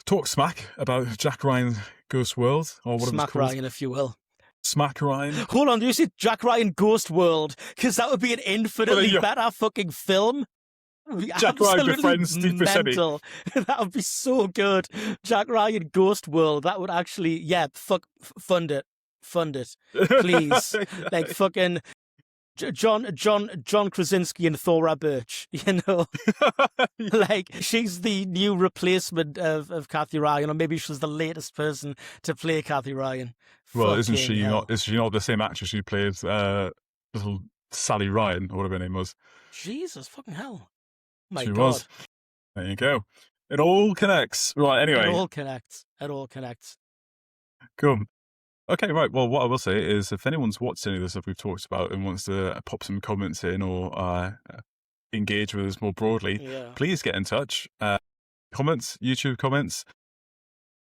talk smack about Jack Ryan Ghost World, or whatever Smack it's called. Ryan, if you will. Smack Ryan. Hold on, do you see Jack Ryan Ghost World? Because that would be an infinitely better fucking film. Jack Ryan befriends Steve Buscemi. That would be so good. Jack Ryan Ghost World. That would actually, fund it, please. Like fucking John Krasinski and Thora Birch, you know, like she's the new replacement of Kathy Ryan, or maybe she's the latest person to play Kathy Ryan. Well, isn't she not? Is she not the same actress who plays little Sally Ryan or whatever her name was? Jesus fucking hell! My she God. was. There you go. It all connects. Right. Anyway, it all connects. Cool. Okay, right. Well, what I will say is if anyone's watched any of the stuff we've talked about and wants to pop some comments in or engage with us more broadly, please get in touch. Comments, YouTube comments,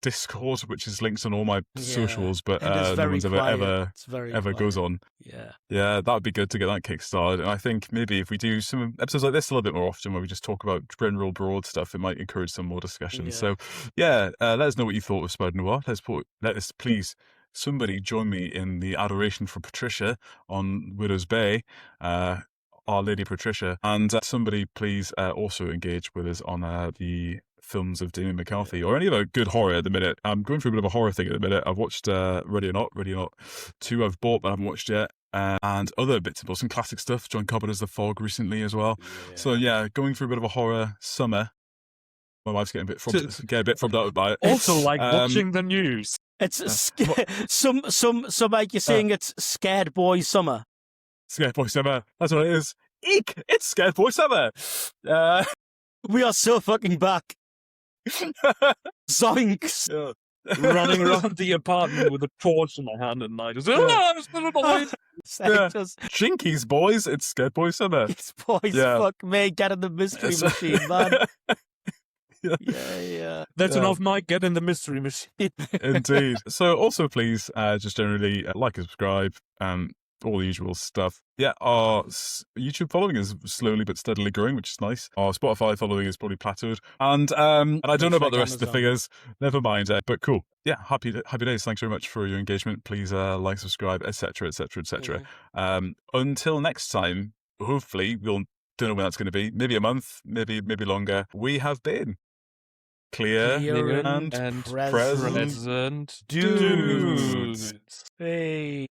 Discord, which is linked on all my socials, but no one's ever goes on. Yeah, that would be good to get that kickstarted. And I think maybe if we do some episodes like this a little bit more often, where we just talk about general broad stuff, it might encourage some more discussion. So let us know what you thought of Spider-Noir. Let us please. Somebody join me in the adoration for Patricia on Widow's Bay, Our Lady Patricia, and somebody please also engage with us on the films of Damian McCarthy, or any other good horror at the minute. I'm going through a bit of a horror thing at the minute. I've watched Ready or Not 2 I've bought but I haven't watched yet. and other bits and bobs, some classic stuff. John Carpenter's The Fog recently as well. Yeah. So yeah, going through a bit of a horror summer. My wife's getting a bit from out by it. Also, like watching the news. It's some like you're saying it's Scared Boy Summer. Scared Boy Summer. That's what it is. Eek! It's Scared Boy Summer. We are so fucking back. Zoinks! Yeah. Running around the apartment with a torch in my hand at night. Just, I'm still annoyed. Jinkies, boys. It's Scared Boy Summer. It's boys. Fuck me. Get in the mystery machine, man. Yeah. That's enough, Mike. Get in the mystery machine. Indeed. So also please just generally like and subscribe, all the usual stuff. Yeah, our YouTube following is slowly but steadily growing, which is nice. Our Spotify following is probably plateaued. And I don't know about the rest of the figures. Never mind. But cool. Yeah, happy days. Thanks very much for your engagement. Please like, subscribe, etc., etc., etc. Until next time, hopefully, don't know when that's going to be. Maybe a month, maybe longer. We have been Clear and present dudes. Hey.